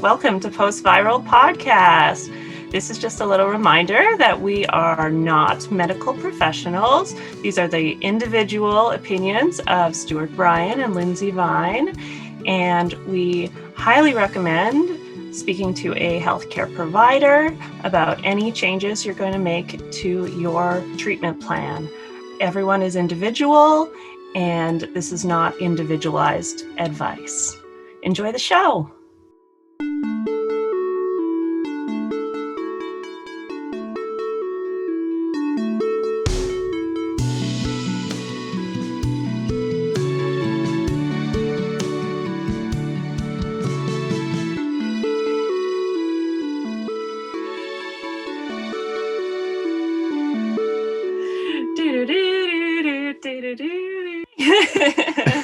Welcome to Post Viral Podcast. This is just a little reminder that we are not medical professionals. These are the individual opinions of Stuart Bryan and Lindsay Vine, and we highly recommend speaking to a healthcare provider about any changes you're going to make to your treatment plan. Everyone is individual, and this is not individualized advice. Enjoy the show.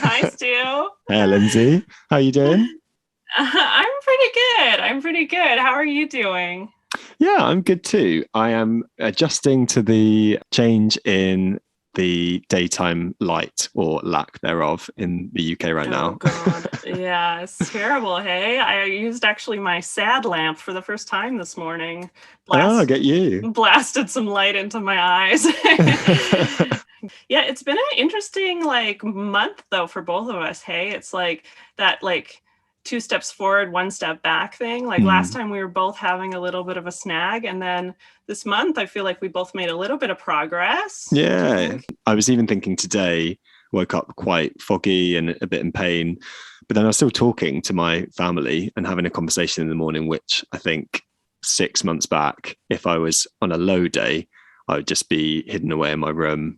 Hi, Stu. Hey, Lindsay. How are you doing? I'm pretty good. How are you doing? Yeah, I'm good too. I am adjusting to the change in the daytime light or lack thereof in the UK right now. God. Yeah, it's terrible, hey? I used actually my sad lamp for the first time this morning. I get you. Blasted some light into my eyes. Yeah, it's been an interesting month though for both of us, hey? It's that 2 steps forward, 1 step back thing. Last time we were both having a little bit of a snag, and then this month I feel like we both made a little bit of progress. Yeah, I was even thinking today, woke up quite foggy and a bit in pain, but then I was still talking to my family and having a conversation in the morning, which I think 6 months back, if I was on a low day, I would just be hidden away in my room,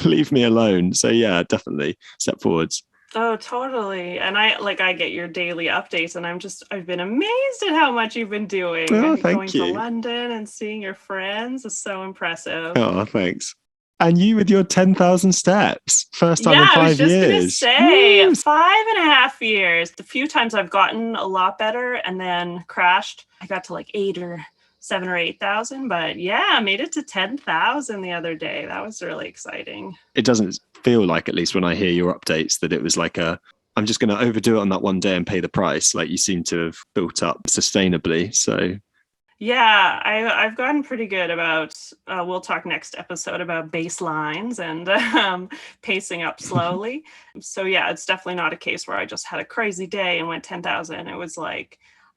leave me alone. So yeah, definitely step forwards. Oh, totally. And I get your daily updates, and I've been amazed at how much you've been doing. Oh, Going to London and seeing your friends is so impressive. Oh, thanks. And you with your 10,000 steps, first time in 5 years. Yeah, I was just going to say, 5.5 years. The few times I've gotten a lot better and then crashed, I got to 8 or 7 or 8,000, but yeah, I made it to 10,000 the other day. That was really exciting. It doesn't feel like, at least when I hear your updates, that it was I'm just going to overdo it on that one day and pay the price. You seem to have built up sustainably. So yeah, I've gotten pretty good about, we'll talk next episode about baselines and pacing up slowly. So yeah, it's definitely not a case where I just had a crazy day and went 10,000. It was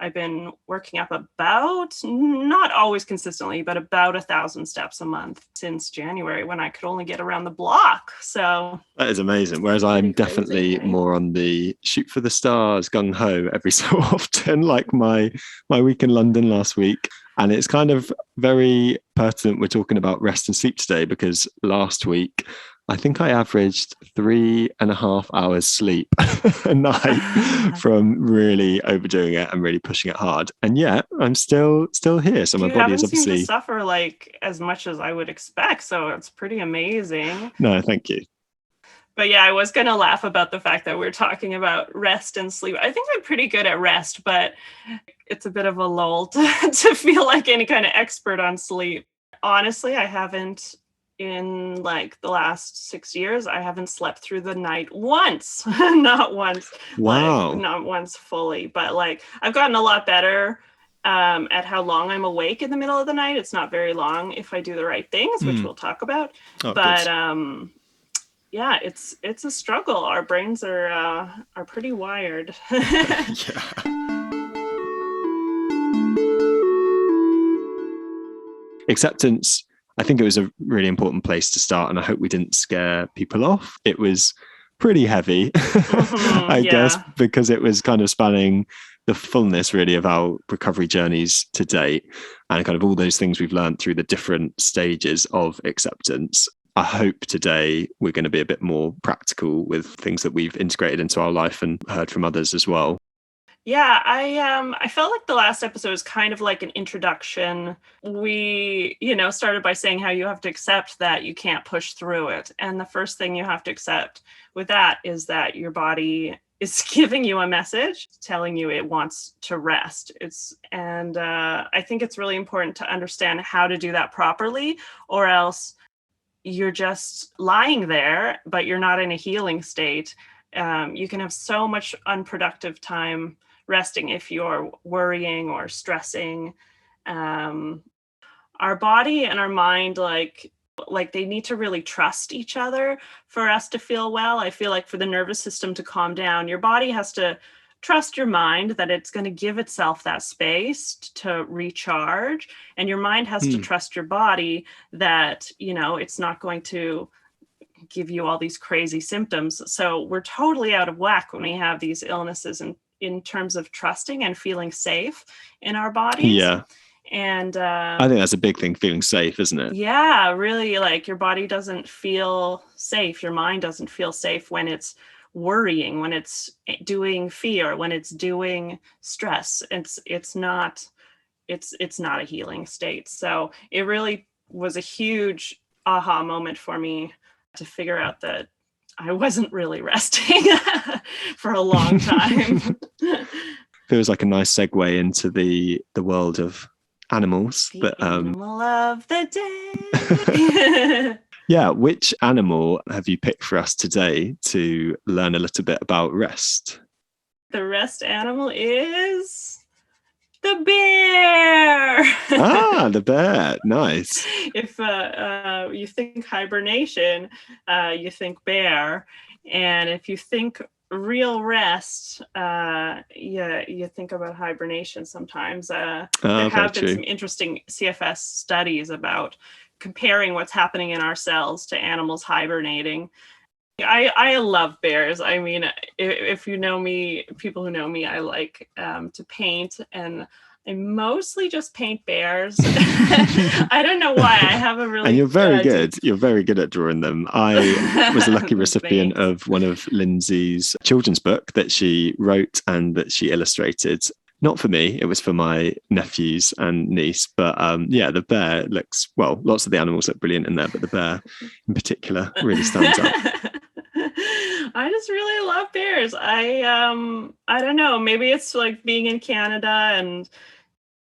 I've been working up about, not always consistently, but about 1,000 steps a month since January, when I could only get around the block. So that is amazing. Whereas I'm definitely more on the shoot for the stars, gung ho every so often, like my week in London last week. And it's kind of very pertinent we're talking about rest and sleep today, because last week I think I averaged 3.5 hours sleep a night from really overdoing it and really pushing it hard. And yet I'm still here. So my body is obviously seemed to suffer as much as I would expect. So it's pretty amazing. No, thank you. But yeah, I was going to laugh about the fact that we're talking about rest and sleep. I think I'm pretty good at rest, but it's a bit of a lull to feel like any kind of expert on sleep. Honestly, I haven't. In the last 6 years, I haven't slept through the night once. Not once. Wow. Not once fully, but I've gotten a lot better at how long I'm awake in the middle of the night. It's not very long if I do the right things, which we'll talk about. Oh, but yeah, it's a struggle. Our brains are pretty wired. Yeah. Acceptance, I think it was a really important place to start, and I hope we didn't scare people off. It was pretty heavy, I guess, because it was kind of spanning the fullness really of our recovery journeys to date, and kind of all those things we've learned through the different stages of acceptance. I hope today we're going to be a bit more practical with things that we've integrated into our life and heard from others as well. Yeah, I felt like the last episode was kind of like an introduction. We, started by saying how you have to accept that you can't push through it. And the first thing you have to accept with that is that your body is giving you a message telling you it wants to rest. I think it's really important to understand how to do that properly, or else you're just lying there, but you're not in a healing state. You can have so much unproductive time resting, if you're worrying or stressing. Our body and our mind, like they need to really trust each other for us to feel well. I feel like for the nervous system to calm down, your body has to trust your mind that it's going to give itself that space to recharge, and your mind has to trust your body that, you know, it's not going to give you all these crazy symptoms. So we're totally out of whack when we have these illnesses in terms of trusting and feeling safe in our bodies. Yeah. And I think that's a big thing, feeling safe, isn't it? Yeah, really, like your body doesn't feel safe. Your mind doesn't feel safe when it's worrying, when it's doing fear, when it's doing stress. It's not a healing state. So it really was a huge aha moment for me to figure out that I wasn't really resting for a long time. Feels like a nice segue into the world of animals. The animal of the day. Yeah, which animal have you picked for us today to learn a little bit about rest? The rest animal is the bear. The bear. Nice. If you think hibernation, you think bear. And if you think real rest, you think about hibernation sometimes. There have been some interesting CFS studies about comparing what's happening in our cells to animals hibernating. I love bears. I mean, if you know me, people who know me, I like to paint, and I mostly just paint bears. I don't know why. I have a really... And you're very good. You're very good at drawing them. I was a lucky recipient of one of Lindsay's children's book that she wrote and that she illustrated. Not for me, it was for my nephews and niece. But yeah, the bear looks, well, lots of the animals look brilliant in there, but the bear in particular really stands out. I just really love bears. I don't know, maybe it's like being in Canada,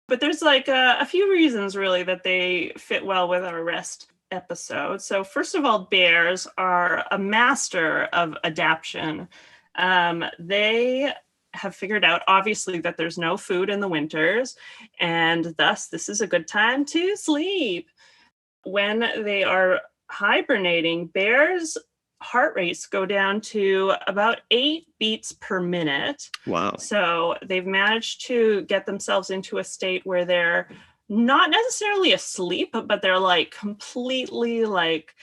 but there's like a few reasons really that they fit well with our rest episode. So first of all, bears are a master of adaptation. They have figured out, obviously, that there's no food in the winters, and thus this is a good time to sleep. When they are hibernating, bears' heart rates go down to about 8 beats per minute. Wow. So they've managed to get themselves into a state where they're not necessarily asleep, but they're like completely like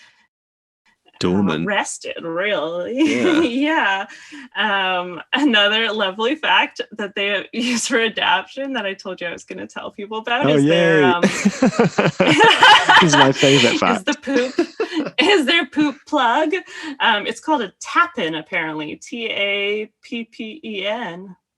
dormant, rested, really. Yeah. Another lovely fact that they use for adaptation that I told you I was going to tell people about is their this is my favorite fact. Is their poop plug. It's called a tappen, apparently. TAPPEN.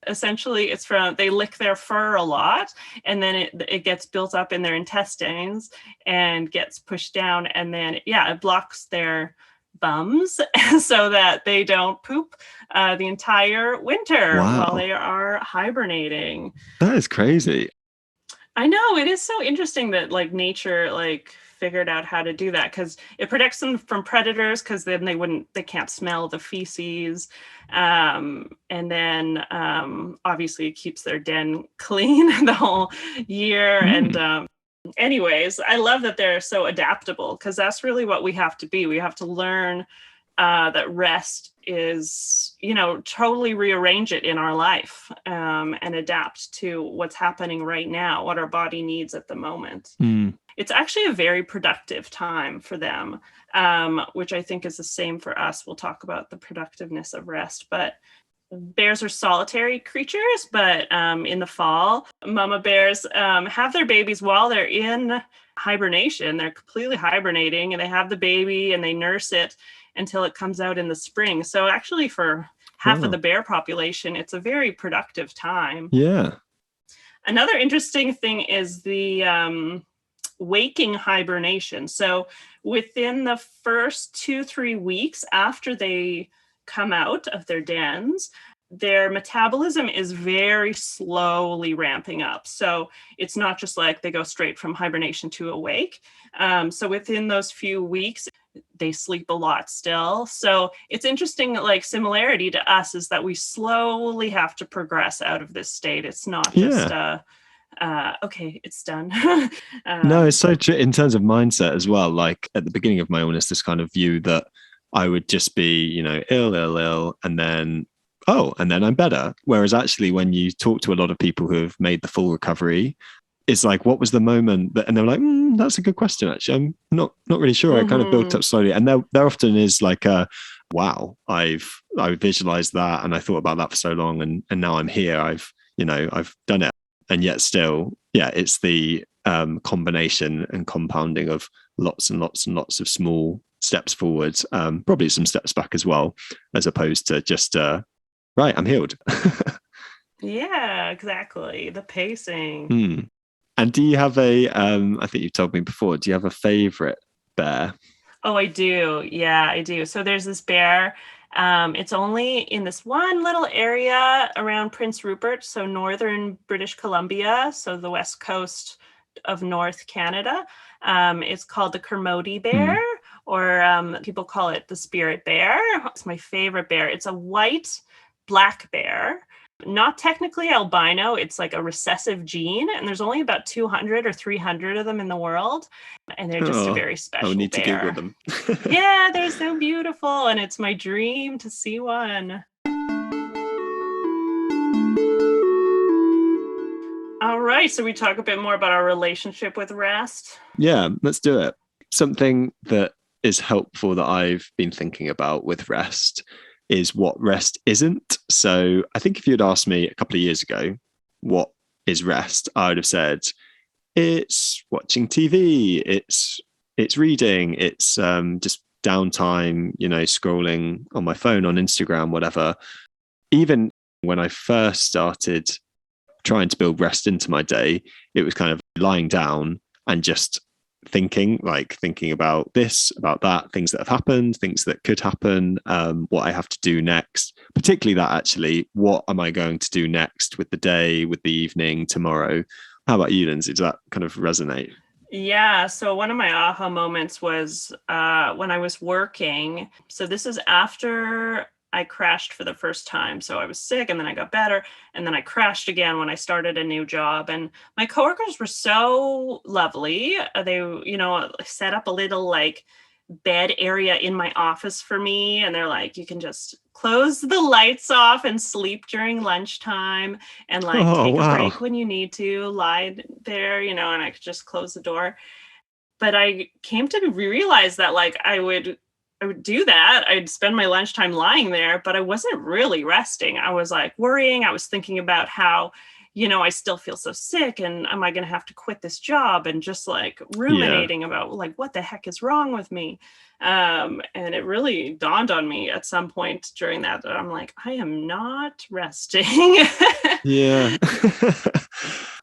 Essentially, it's from, they lick their fur a lot, and then it gets built up in their intestines and gets pushed down, and then it blocks their bums so that they don't poop the entire winter while they are hibernating. That is crazy. I know, it is so interesting that like nature like figured out how to do that, because it protects them from predators, because then they can't smell the feces, and then obviously it keeps their den clean the whole year. And anyways, I love that they're so adaptable, because that's really what we have to be. We have to learn that rest is, totally rearrange it in our life, and adapt to what's happening right now, what our body needs at the moment. It's actually a very productive time for them, which I think is the same for us. We'll talk about the productiveness of rest, but bears are solitary creatures, but in the fall, mama bears have their babies while they're in hibernation. They're completely hibernating, and they have the baby and they nurse it until it comes out in the spring. So actually for half of the bear population, it's a very productive time. Yeah. Another interesting thing is the waking hibernation. So within the first 2-3 weeks after they come out of their dens, their metabolism is very slowly ramping up. So it's not just like they go straight from hibernation to awake. So within those few weeks, they sleep a lot still. So it's interesting, like similarity to us is that we slowly have to progress out of this state. It's not just okay, it's done. No, it's so true in terms of mindset as well. Like at the beginning of my illness, this kind of view that I would just be, ill, and then, and then I'm better. Whereas actually, when you talk to a lot of people who have made the full recovery, it's like, what was the moment that, and they're like, that's a good question. Actually, I'm not really sure. It kind of built up slowly. And there often is like wow, I visualized that and I thought about that for so long. And now I'm here. I've done it. And yet still, it's the combination and compounding of lots and lots and lots of small steps forwards, probably some steps back as well, as opposed to just, right, I'm healed. Yeah, exactly. The pacing. And do you have I think you've told me before, do you have a favorite bear? Oh, I do. Yeah, I do. So there's this bear. It's only in this one little area around Prince Rupert, so northern British Columbia, so the west coast of North Canada. It's called the Kermode bear, or people call it the spirit bear. It's my favorite bear. It's a white black bear. Not technically albino, it's like a recessive gene, and there's only about 200 or 300 of them in the world, and they're just a very special I need bear. to Google them. Yeah, they're so beautiful, and it's my dream to see one. All right, so we talk a bit more about our relationship with rest. Yeah, let's do it. Something that is helpful that I've been thinking about with rest is what rest isn't. So I think if you'd asked me a couple of years ago, what is rest? I would have said, it's watching TV, it's reading, it's just downtime, scrolling on my phone, on Instagram, whatever. Even when I first started trying to build rest into my day, it was kind of lying down and just thinking about this, about that, things that have happened, things that could happen, what I have to do next, particularly that actually, what am I going to do next with the day, with the evening, tomorrow? How about you, Lindsay? Does that kind of resonate? Yeah, so one of my aha moments was when I was working. So this is after I crashed for the first time. So I was sick and then I got better and then I crashed again when I started a new job. And my coworkers were so lovely. They, set up a little like bed area in my office for me. And they're like, you can just close the lights off and sleep during lunchtime and like take a break when you need to, lie there, and I could just close the door. But I came to realize that like I would do that. I'd spend my lunchtime lying there, but I wasn't really resting. I was like worrying. I was thinking about how, I still feel so sick and am I going to have to quit this job, and just like ruminating about like, what the heck is wrong with me? And it really dawned on me at some point during that I'm like, I am not resting. Yeah.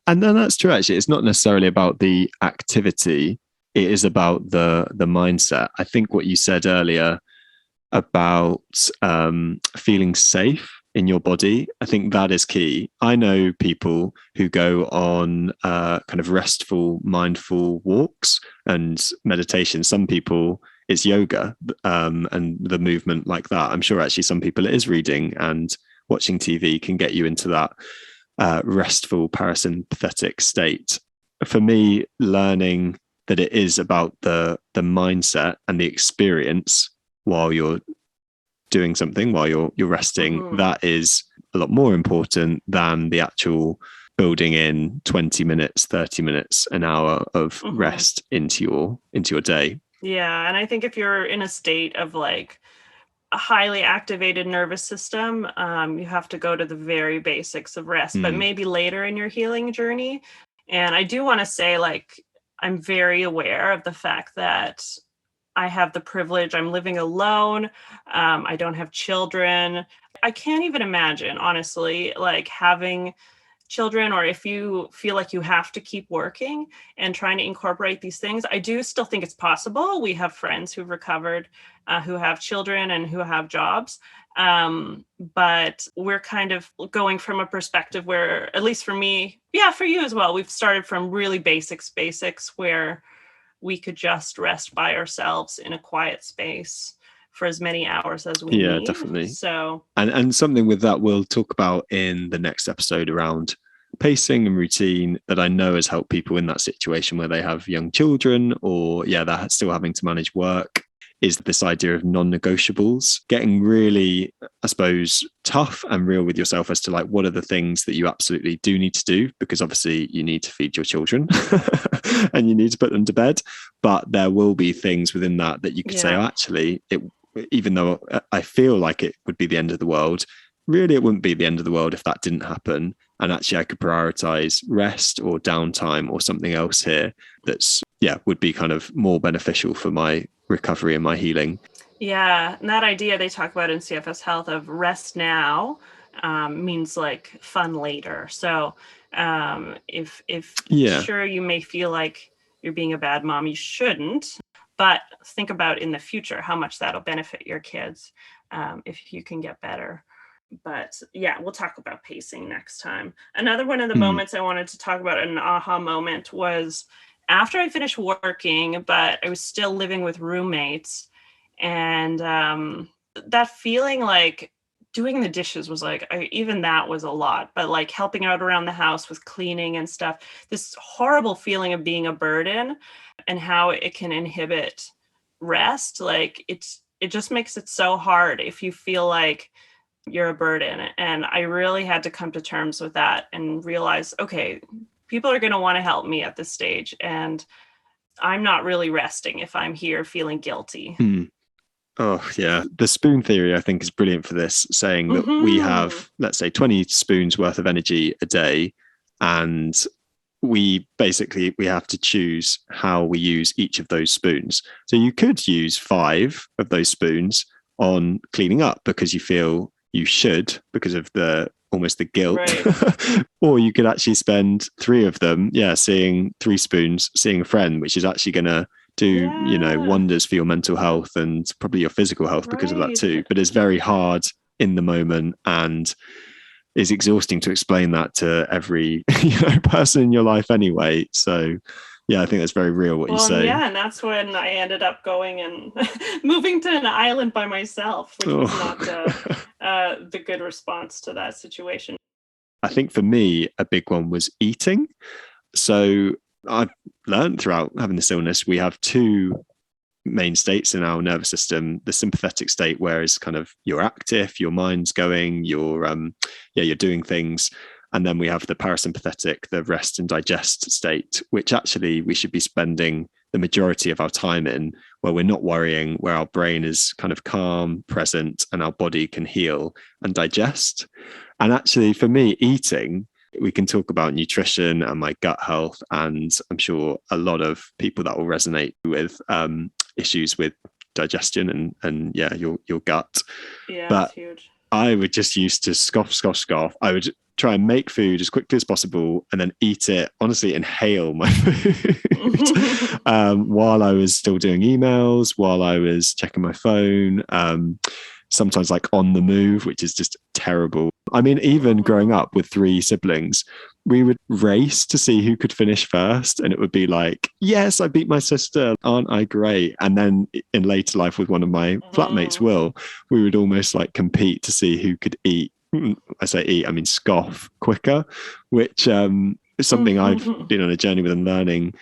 And then that's true, actually. It's not necessarily about the activity. It is about the mindset. I think what you said earlier about feeling safe in your body, I think that is key. I know people who go on kind of restful, mindful walks and meditation. Some people, it's yoga and the movement like that. I'm sure actually some people it is reading, and watching TV can get you into that restful parasympathetic state. For me, learning that it is about the mindset and the experience while you're doing something, while you're resting, that is a lot more important than the actual building in 20 minutes, 30 minutes, an hour of rest into your day. Yeah. And I think if you're in a state of like a highly activated nervous system, you have to go to the very basics of rest, but maybe later in your healing journey. And I do want to say, like, I'm very aware of the fact that I have the privilege. I'm living alone. I don't have children. I can't even imagine, honestly, like having children, or if you feel like you have to keep working and trying to incorporate these things. I do still think it's possible. We have friends who've recovered, who have children and who have jobs. But we're kind of going from a perspective where, at least for me, yeah, for you as well, we've started from really basics where we could just rest by ourselves in a quiet space for as many hours as we Yeah, need. definitely. So, and something with that we'll talk about in the next episode around pacing and routine that I know has helped people in that situation where they have young children or they're still having to manage work, is this idea of non-negotiables, getting really, I suppose, tough and real with yourself as to like, what are the things that you absolutely do need to do? Because obviously you need to feed your children and you need to put them to bed. But there will be things within that you could say, oh, actually, even though I feel like it would be the end of the world, really it wouldn't be the end of the world if that didn't happen. And actually I could prioritize rest or downtime or something else here that's, would be kind of more beneficial for my recovery and my healing. Yeah. And that idea they talk about in CFS Health of rest now means like fun later. So if sure, you may feel like you're being a bad mom, you shouldn't, but think about in the future how much that'll benefit your kids if you can get better. But we'll talk about pacing next time. Another one of the moments I wanted to talk about, an aha moment, was after I finished working, but I was still living with roommates. And that feeling like doing the dishes was like, even that was a lot, but like helping out around the house with cleaning and stuff, this horrible feeling of being a burden and how it can inhibit rest. Like it just makes it so hard if you feel like you're a burden. And I really had to come to terms with that and realize, okay, people are going to want to help me at this stage. And I'm not really resting if I'm here feeling guilty. Oh, yeah. The spoon theory, I think, is brilliant for this, saying that we have, let's say, 20 spoons worth of energy a day. And we have to choose how we use each of those spoons. So you could use 5 of those spoons on cleaning up because you feel you should, because of almost the guilt. Right. Or you could actually spend 3 of them, seeing 3 spoons, seeing a friend, which is actually going to do, wonders for your mental health and probably your physical health because of that too. But it's very hard in the moment and is exhausting to explain that to every person in your life anyway. So I think that's very real what you say. Yeah, and that's when I ended up going and moving to an island by myself, which was not the good response to that situation. I think for me, a big one was eating. So I've learned throughout having this illness, we have 2 main states in our nervous system. The sympathetic state, where is kind of you're active, your mind's going, you're doing things. And then we have the parasympathetic, the rest and digest state, which actually we should be spending the majority of our time in, where we're not worrying, where our brain is kind of calm, present, and our body can heal and digest. And actually, for me, eating, we can talk about nutrition and my gut health. And I'm sure a lot of people that will resonate with issues with digestion and your gut. Yeah, but it's huge. I would just used to scoff. I would try and make food as quickly as possible and then eat it, honestly, inhale my food while I was still doing emails, while I was checking my phone, sometimes like on the move, which is just terrible. I mean, even growing up with 3 siblings, we would race to see who could finish first. And it would be like, yes, I beat my sister. Aren't I great? And then in later life with one of my flatmates, Will, we would almost like compete to see who could eat. I say eat, I mean scoff quicker, which is something I've been on a journey with and learning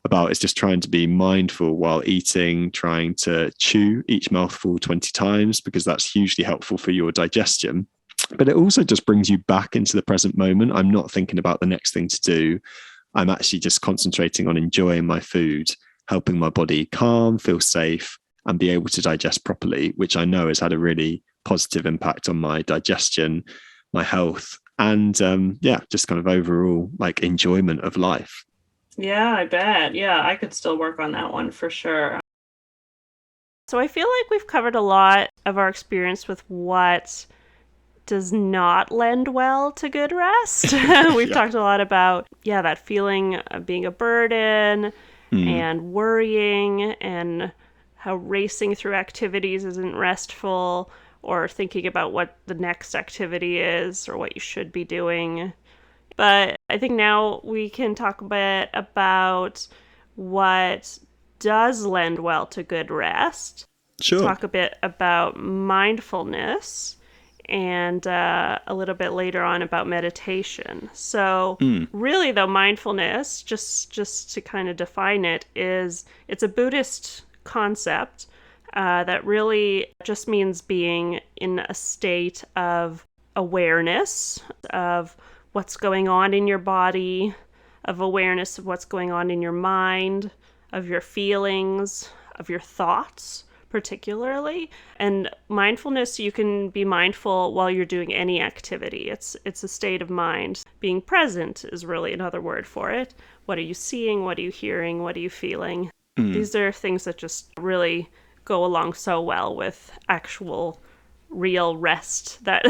about, is just trying to be mindful while eating, trying to chew each mouthful 20 times, because that's hugely helpful for your digestion. But it also just brings you back into the present moment. I'm not thinking about the next thing to do. I'm actually just concentrating on enjoying my food, helping my body calm, feel safe, and be able to digest properly, which I know has had a really positive impact on my digestion, my health, and just kind of overall like enjoyment of life. Yeah, I bet. Yeah, I could still work on that one for sure. So I feel like we've covered a lot of our experience with what does not lend well to good rest. We've talked a lot about, that feeling of being a burden and worrying, and how racing through activities isn't restful, or thinking about what the next activity is or what you should be doing. But I think now we can talk a bit about what does lend well to good rest. Sure. Talk a bit about mindfulness and a little bit later on about meditation. So really though, mindfulness, just to kind of define it, it's a Buddhist concept that really just means being in a state of awareness of what's going on in your body, of awareness of what's going on in your mind, of your feelings, of your thoughts particularly. And mindfulness, you can be mindful while you're doing any activity. It's a state of mind. Being present is really another word for it. What are you seeing? What are you hearing? What are you feeling? These are things that just really go along so well with actual real rest that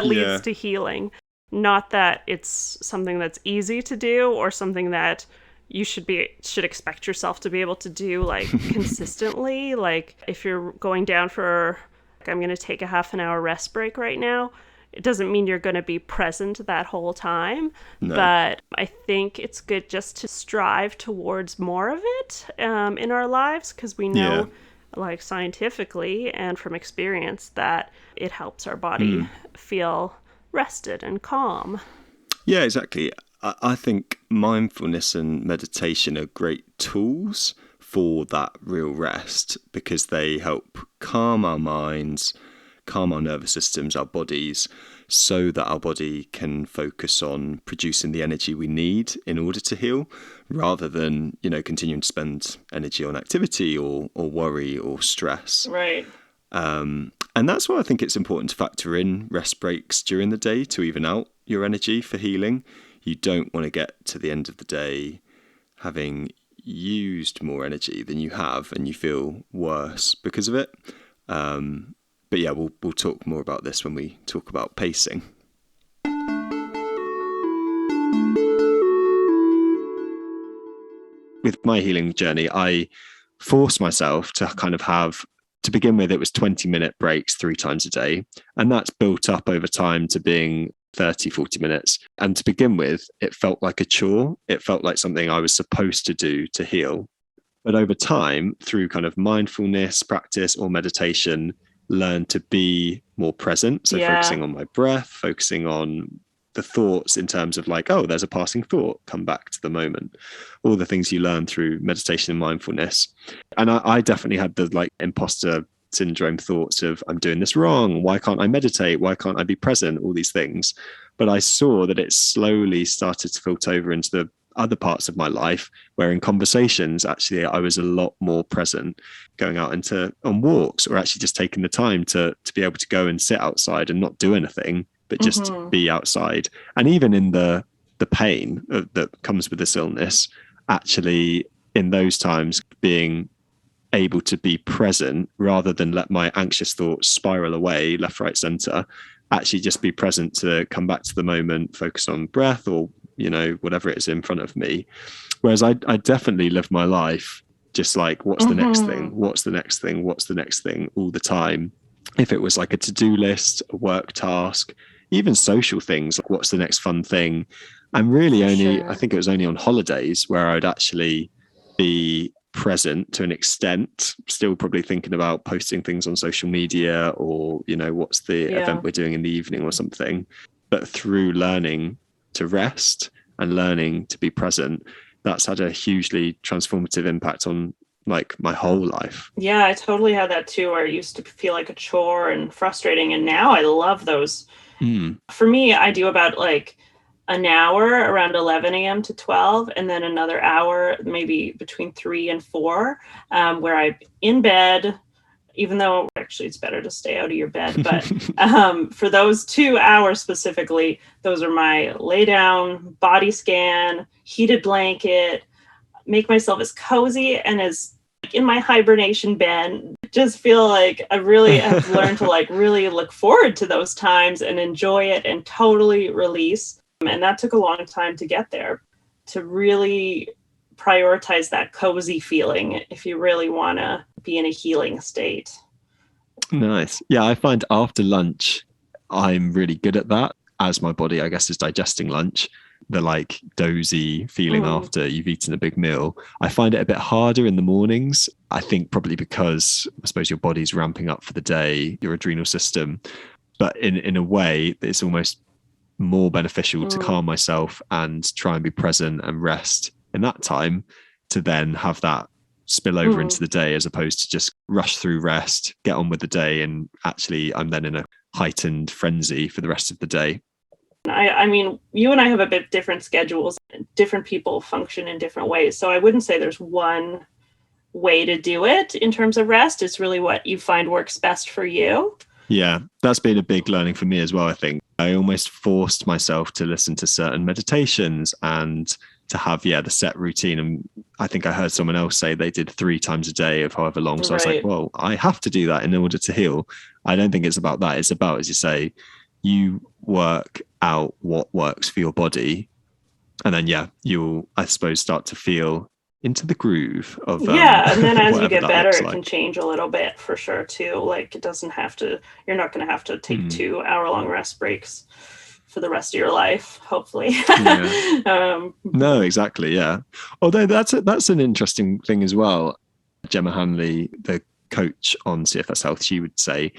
leads to healing. Not that it's something that's easy to do or something that you should expect yourself to be able to do like consistently. Like if you're going down for, like, I'm going to take a half an hour rest break right now, it doesn't mean you're going to be present that whole time. No. But I think it's good just to strive towards more of it in our lives, because we know, like scientifically and from experience, that it helps our body feel rested and calm. Yeah, exactly. I think mindfulness and meditation are great tools for that real rest, because they help calm our minds, calm our nervous systems, our bodies, so that our body can focus on producing the energy we need in order to heal, rather than, continuing to spend energy on activity or worry or stress. Right. And that's why I think it's important to factor in rest breaks during the day to even out your energy for healing. You don't want to get to the end of the day having used more energy than you have and you feel worse because of it. But yeah, we'll talk more about this when we talk about pacing. With my healing journey, I forced myself to kind of have, to begin with, it was 20-minute breaks 3 times a day. And that's built up over time to being 30, 40 minutes. And to begin with, it felt like a chore. It felt like something I was supposed to do to heal. But over time, through kind of mindfulness practice or meditation, learn to be more present. So focusing on my breath, focusing on the thoughts in terms of like, oh, there's a passing thought, come back to the moment. All the things you learn through meditation and mindfulness. And I definitely had the like imposter syndrome thoughts of, I'm doing this wrong. Why can't I meditate? Why can't I be present? All these things. But I saw that it slowly started to filter over into the other parts of my life, where in conversations, actually, I was a lot more present, going out on walks, or actually just taking the time to be able to go and sit outside and not do anything, but just be outside. And even in the pain that comes with this illness, actually in those times, being able to be present rather than let my anxious thoughts spiral away left, right, center, actually just be present to come back to the moment, focus on breath or, whatever it is in front of me. Whereas I definitely live my life just like, what's the next thing? What's the next thing? What's the next thing all the time? If it was like a to-do list, a work task, even social things, like what's the next fun thing? I'm really I think it was only on holidays where I'd actually be present to an extent, still probably thinking about posting things on social media or, what's the event we're doing in the evening or something. But through learning to rest and learning to be present, that's had a hugely transformative impact on like my whole life. Yeah, I totally had that too, where it used to feel like a chore and frustrating. And now I love those. For me, I do about like an hour around 11 a.m. to 12, and then another hour, maybe between 3 and 4, where I'm in bed, even though actually it's better to stay out of your bed. But for those 2 hours specifically, those are my lay down, body scan, heated blanket, make myself as cozy and as in my hibernation bed. Just feel like I really have learned to like really look forward to those times and enjoy it and totally release. And that took a long time to get there, to really prioritize that cozy feeling if you really want to be in a healing state. Nice. Yeah, I find after lunch, I'm really good at that, as my body, I guess, is digesting lunch. the like dozy feeling after you've eaten a big meal. I find it a bit harder in the mornings. I think probably because I suppose your body's ramping up for the day, your adrenal system. But in a way, it's almost more beneficial to calm myself and try and be present and rest in that time, to then have that spill over into the day, as opposed to just rush through rest, get on with the day, and actually I'm then in a heightened frenzy for the rest of the day. I mean, you and I have a bit different schedules. Different people function in different ways. So I wouldn't say there's one way to do it in terms of rest. It's really what you find works best for you. Yeah, that's been a big learning for me as well, I think. I almost forced myself to listen to certain meditations and to have, the set routine. And I think I heard someone else say they did 3 times a day of however long. So I was like, well, I have to do that in order to heal. I don't think it's about that. It's about, as you say, you work out what works for your body. And then, you'll, I suppose, start to feel into the groove of and then as you get better, it like. can change a little bit for sure too. Like it doesn't have to, you're not going to have to take 2-hour-long rest breaks for the rest of your life, hopefully. No, exactly. Yeah. Although that's an interesting thing as well. Gemma Hanley, the coach on CFS Health, she would say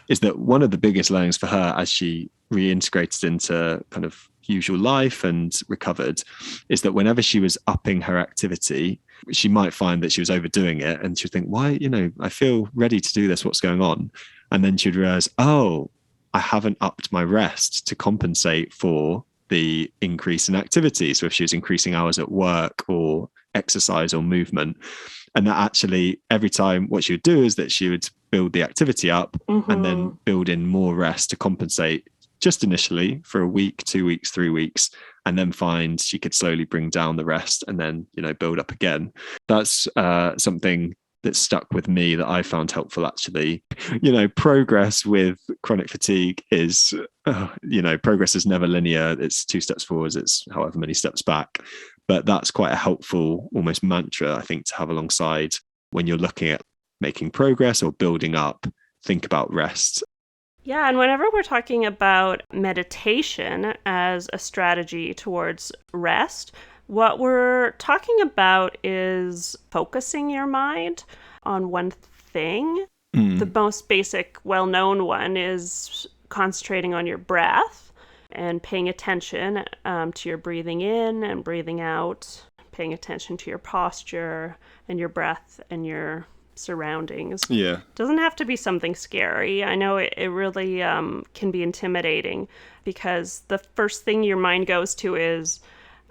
is that one of the biggest learnings for her as she reintegrated into kind of usual life and recovered is that whenever she was upping her activity, she might find that she was overdoing it, and she'd think, why, I feel ready to do this, what's going on? And then she'd realize, oh, I haven't upped my rest to compensate for the increase in activity. So if she was increasing hours at work or exercise or movement, and that actually every time what she would do is that she would build the activity up and then build in more rest to compensate just initially for a week, 2 weeks, 3 weeks, and then find she could slowly bring down the rest and then, build up again. That's something that stuck with me that I found helpful, actually. Progress with chronic fatigue is, progress is never linear. It's 2 steps forwards, it's however many steps back. But that's quite a helpful, almost mantra, I think, to have alongside when you're looking at making progress or building up. Think about rest. Yeah, and whenever we're talking about meditation as a strategy towards rest, what we're talking about is focusing your mind on one thing. The most basic, well-known one is concentrating on your breath and paying attention to your breathing in and breathing out, paying attention to your posture and your breath and your surroundings. Yeah. Doesn't have to be something scary. I know it really can be intimidating because the first thing your mind goes to is,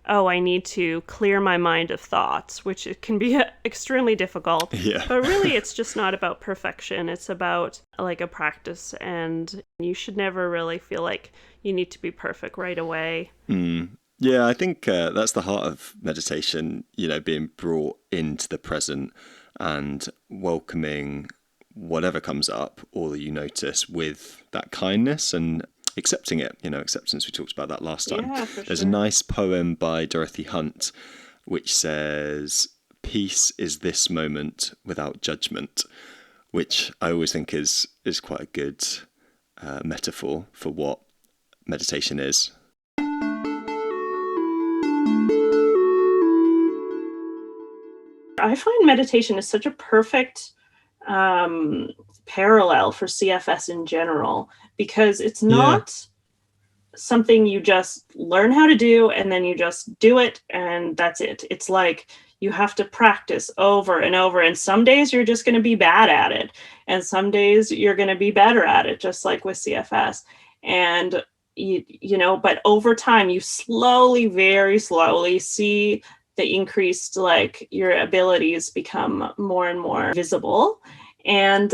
oh, I need to clear my mind of thoughts, which it can be extremely difficult. Yeah. But really, it's just not about perfection. It's about like a practice, and you should never really feel like you need to be perfect right away. Yeah, I think that's the heart of meditation, being brought into the present and welcoming whatever comes up or that you notice with that kindness and accepting it. Acceptance, we talked about that last time. Yeah, for There's sure. a nice poem by Dorothy Hunt which says, "Peace is this moment without judgment," which I always think is quite a good metaphor for what meditation is. I find meditation is such a perfect parallel for CFS in general, because it's not something you just learn how to do and then you just do it and that's it. It's like you have to practice over and over, and some days you're just going to be bad at it and some days you're going to be better at it, just like with CFS. And but over time you very slowly see the increased, like, your abilities become more and more visible. And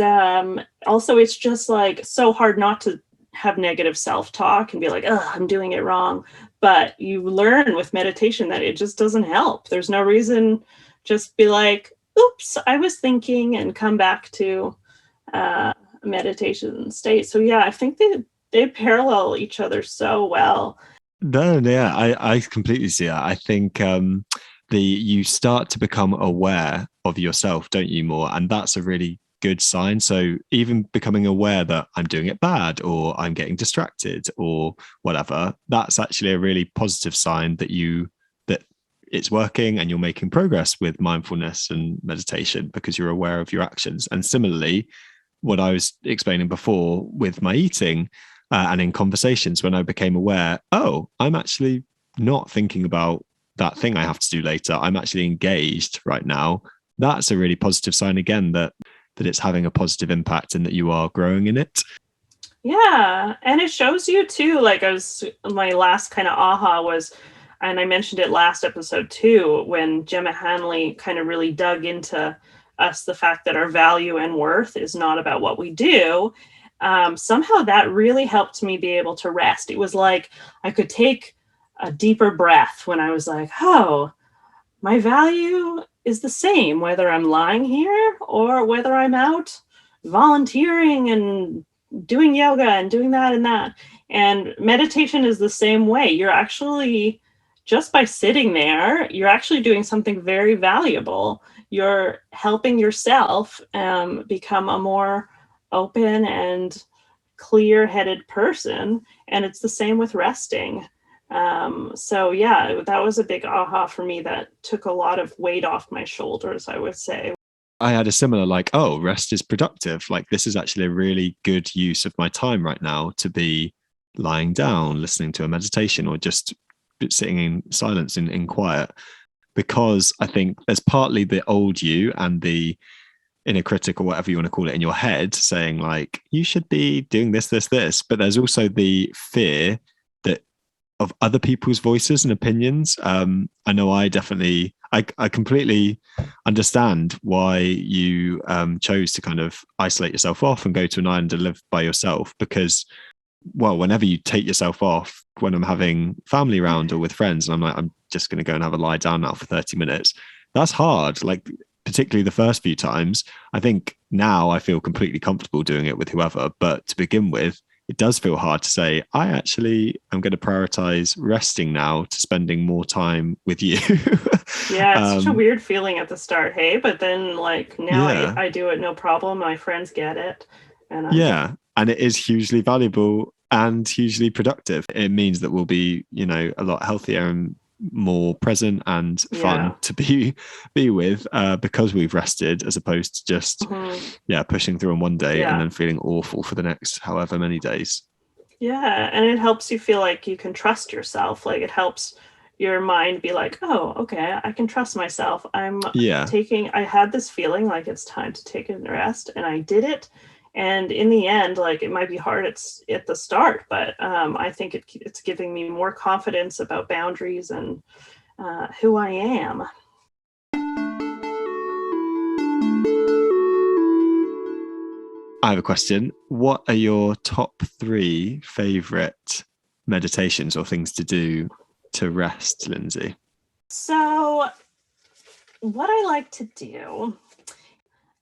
also it's just like so hard not to have negative self-talk and be like, oh, I'm doing it wrong. But you learn with meditation that it just doesn't help. There's no reason. Just be like, oops, I was thinking, and come back to meditation state. So yeah, I think they parallel each other so well. No, yeah, I completely see that. I think you start to become aware of yourself, don't you, more? And that's a really good sign. So even becoming aware that I'm doing it bad or I'm getting distracted or whatever, that's actually a really positive sign that it's working and you're making progress with mindfulness and meditation because you're aware of your actions. And similarly, what I was explaining before with my eating and in conversations, when I became aware, oh, I'm actually not thinking about that thing I have to do later. I'm actually engaged right now. That's a really positive sign again that it's having a positive impact and that you are growing in it. Yeah. And it shows you too, like my last kind of aha was, and I mentioned it last episode too, when Gemma Hanley kind of really dug into us, the fact that our value and worth is not about what we do. Somehow that really helped me be able to rest. It was like I could take a deeper breath when I was like, oh, my value is the same, whether I'm lying here or whether I'm out volunteering and doing yoga and doing that and that. And meditation is the same way. You're actually, just by sitting there, you're actually doing something very valuable. You're helping yourself become a more open and clear-headed person. And it's the same with resting. So yeah, that was a big aha for me that took a lot of weight off my shoulders, I would say. I had a similar like, oh, rest is productive. Like this is actually a really good use of my time right now to be lying down, listening to a meditation or just sitting in silence in quiet. Because I think there's partly the old you and the inner critic or whatever you want to call it in your head saying like, you should be doing this, this, this. But there's also the fear that of other people's voices and opinions. I know I definitely, I completely understand why you chose to kind of isolate yourself off and go to an island and live by yourself because, well, whenever you take yourself off, when I'm having family around or with friends, and I'm like, I'm just going to go and have a lie down now for 30 minutes, that's hard. Like, particularly the first few times. I think now I feel completely comfortable doing it with whoever, but to begin with, it does feel hard to say, I actually am going to prioritize resting now to spending more time with you. Yeah, it's such a weird feeling at the start, hey? But then, like, now yeah. I do it no problem. My friends get it. And and it is hugely valuable and hugely productive. It means that we'll be, a lot healthier and more present and fun to be with because we've rested, as opposed to just pushing through on one day and then feeling awful for the next however many days. Yeah, and it helps you feel like you can trust yourself. Like it helps your mind be like, oh, okay, I can trust myself. I had this feeling like it's time to take a rest, and I did it. And in the end, like it might be hard at the start, but I think it's giving me more confidence about boundaries and who I am. I have a question. What are your top 3 favorite meditations or things to do to rest, Lindsay? So what I like to do,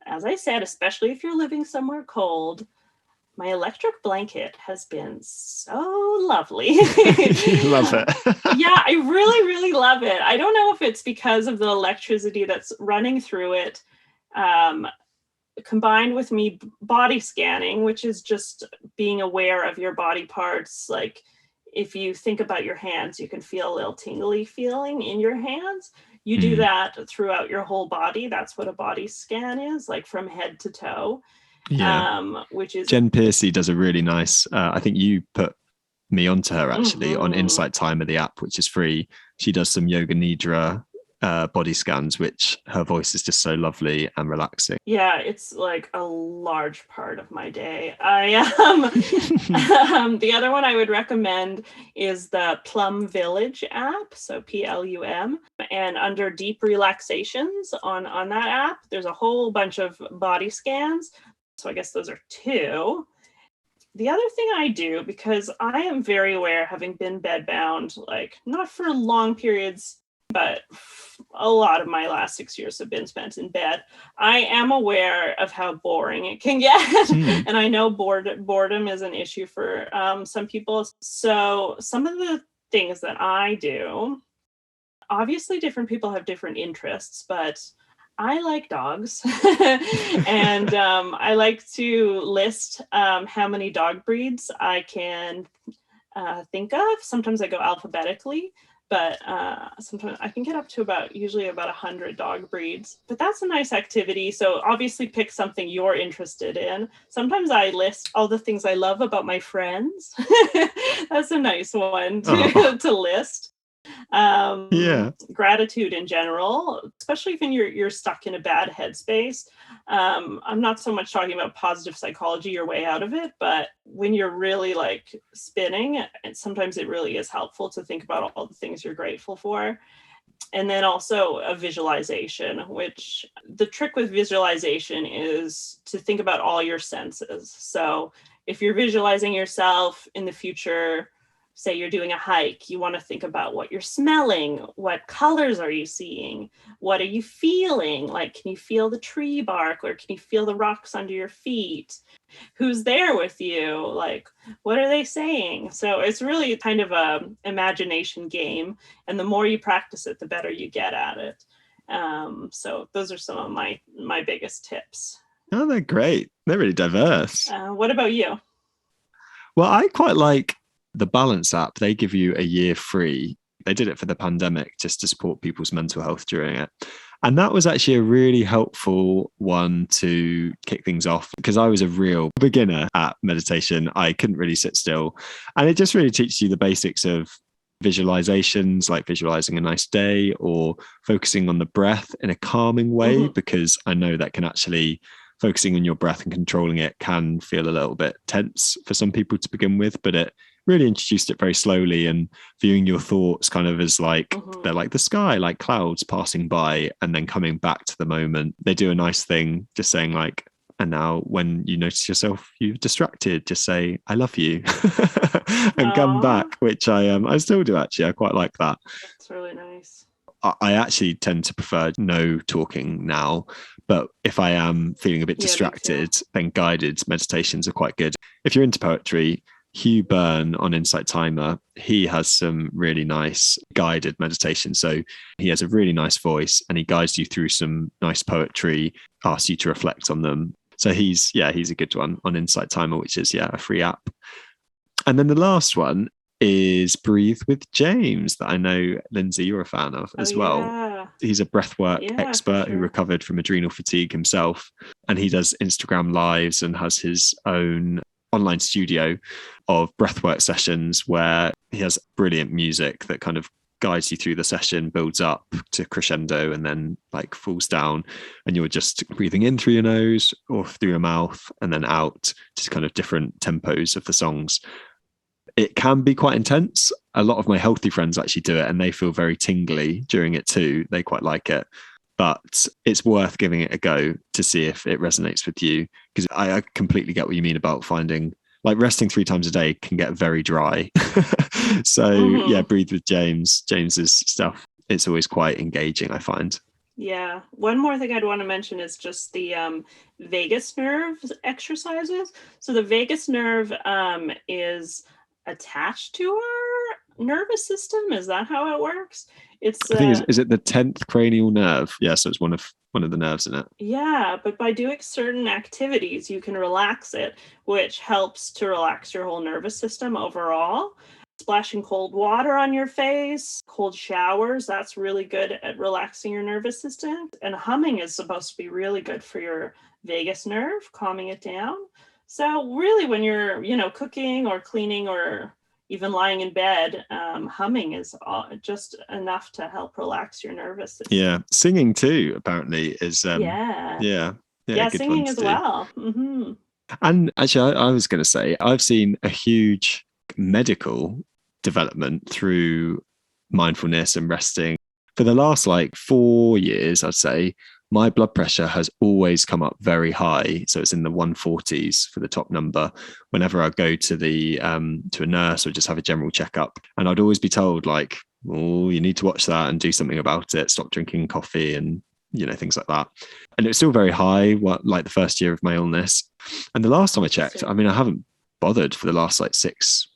as I said, especially if you're living somewhere cold, my electric blanket has been so lovely. You love it. Yeah, I really, really love it. I don't know if it's because of the electricity that's running through it, combined with me body scanning, which is just being aware of your body parts. Like if you think about your hands, you can feel a little tingly feeling in your hands. You do that throughout your whole body. That's what a body scan is, like from head to toe. Yeah. Which is Jen Piercy does a really nice, I think you put me onto her actually on Insight Timer, the app, which is free. She does some yoga nidra body scans, which her voice is just so lovely and relaxing. Yeah, it's like a large part of my day. The other one I would recommend is the Plum Village app, so Plum, and under deep relaxations on that app, there's a whole bunch of body scans. So I guess those are 2. The other thing I do, because I am very aware, having been bedbound, like not for long periods, but a lot of my last 6 years have been spent in bed. I am aware of how boring it can get. And I know boredom is an issue for some people. So some of the things that I do, obviously different people have different interests, but I like dogs. And I like to list how many dog breeds I can think of. Sometimes I go alphabetically, but sometimes I can get up to usually about 100 dog breeds. But that's a nice activity. So obviously pick something you're interested in. Sometimes I list all the things I love about my friends. That's a nice one to list. Gratitude in general, especially when you're stuck in a bad headspace. I'm not so much talking about positive psychology, your way out of it, but when you're really like spinning, and sometimes it really is helpful to think about all the things you're grateful for. And then also a visualization, which the trick with visualization is to think about all your senses. So if you're visualizing yourself in the future, say you're doing a hike, you want to think about what you're smelling, what colors are you seeing, what are you feeling? Like, can you feel the tree bark, or can you feel the rocks under your feet? Who's there with you? Like, what are they saying? So it's really kind of a imagination game. And the more you practice it, the better you get at it. So those are some of my biggest tips. Oh, they're great. They're really diverse. What about you? Well, I quite like the Balance app. They give you a year free. They did it for the pandemic just to support people's mental health during it. And that was actually a really helpful one to kick things off, because I was a real beginner at meditation. I couldn't really sit still. And it just really teaches you the basics of visualizations, like visualizing a nice day or focusing on the breath in a calming way, because I know that can actually, focusing on your breath and controlling it can feel a little bit tense for some people to begin with, but it really introduced it very slowly, and viewing your thoughts kind of as like they're like the sky, like clouds passing by and then coming back to the moment. They do a nice thing just saying like, and now when you notice yourself you're distracted, just say I love you and come back, which I still do actually. I quite like that. That's really nice. I actually tend to prefer no talking now, but if I am feeling a bit distracted, then guided meditations are quite good. If you're into poetry, Hugh Byrne on Insight Timer, he has some really nice guided meditation. So he has a really nice voice and he guides you through some nice poetry, asks you to reflect on them. So he's a good one on Insight Timer, which is a free app. And then the last one is Breathe with James, that I know, Lindsay, you're a fan of as well. He's a breathwork expert who recovered from adrenal fatigue himself. And he does Instagram lives and has his own online studio of breathwork sessions where he has brilliant music that kind of guides you through the session, builds up to crescendo and then like falls down, and you're just breathing in through your nose or through your mouth and then out, just kind of different tempos of the songs. It can be quite intense. A lot of my healthy friends actually do it and they feel very tingly during it too. They quite like it. But it's worth giving it a go to see if it resonates with you, because I completely get what you mean about finding like resting 3 times a day can get very dry. So Breathe with James's stuff. It's always quite engaging, I find. Yeah. One more thing I'd want to mention is just the vagus nerve exercises. So the vagus nerve is attached to our nervous system. Is that how it works? I think is it the 10th cranial nerve? Yeah, so it's one of the nerves in it. Yeah, but by doing certain activities, you can relax it, which helps to relax your whole nervous system overall. Splashing cold water on your face, cold showers, that's really good at relaxing your nervous system. And humming is supposed to be really good for your vagus nerve, calming it down. So really when you're, cooking or cleaning or even lying in bed, humming is just enough to help relax your nervous system. Yeah, singing too apparently is singing as well. Mm-hmm. And actually, I was going to say I've seen a huge medical development through mindfulness and resting for the last 4 years. I'd say my blood pressure has always come up very high. So it's in the 140s for the top number whenever I go to the to a nurse or just have a general checkup. And I'd always be told you need to watch that and do something about it. Stop drinking coffee and, things like that. And it was still very high, the first year of my illness. And the last time I checked, I haven't bothered for the last 6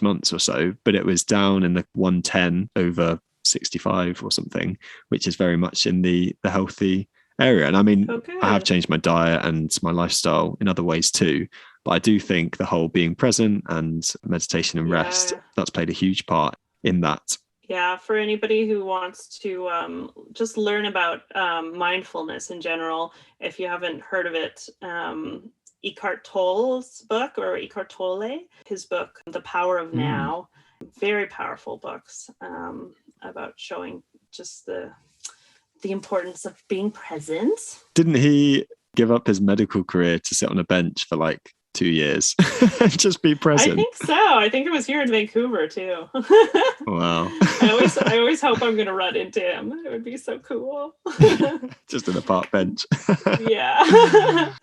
months or so, but it was down in the 110 over 65 or something, which is very much in the healthy area. And I mean, Oh, I have good. changed my diet and my lifestyle in other ways too. But I do think the whole being present and meditation and rest, Yeah. that's played a huge part in that. Yeah, for anybody who wants to just learn about mindfulness in general, if you haven't heard of it, Eckhart Tolle's book, or Eckhart Tolle, his book, The Power of Now, very powerful books about showing just the importance of being present. Didn't he give up his medical career to sit on a bench for like 2 years and just be I present? think so. I think it was here in Vancouver too. Wow. I always hope I'm going to run into him. It would be so cool. Just in a park bench. Yeah.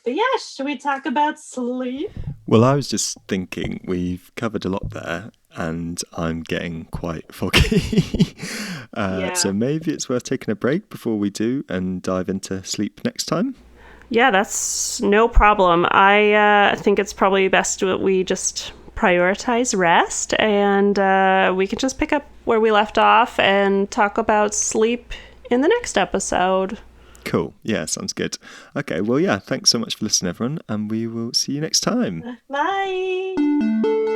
But yeah, should we talk about sleep? Well, I was just thinking we've covered a lot there and I'm getting quite foggy. Yeah. So maybe it's worth taking a break before we do and dive into sleep next time. Yeah, that's no problem. I think it's probably best that we just prioritize rest, and we can just pick up where we left off and talk about sleep in the next episode. Cool. Yeah, sounds good. Okay, well, yeah, thanks so much for listening, everyone, and we will see you next time. Bye.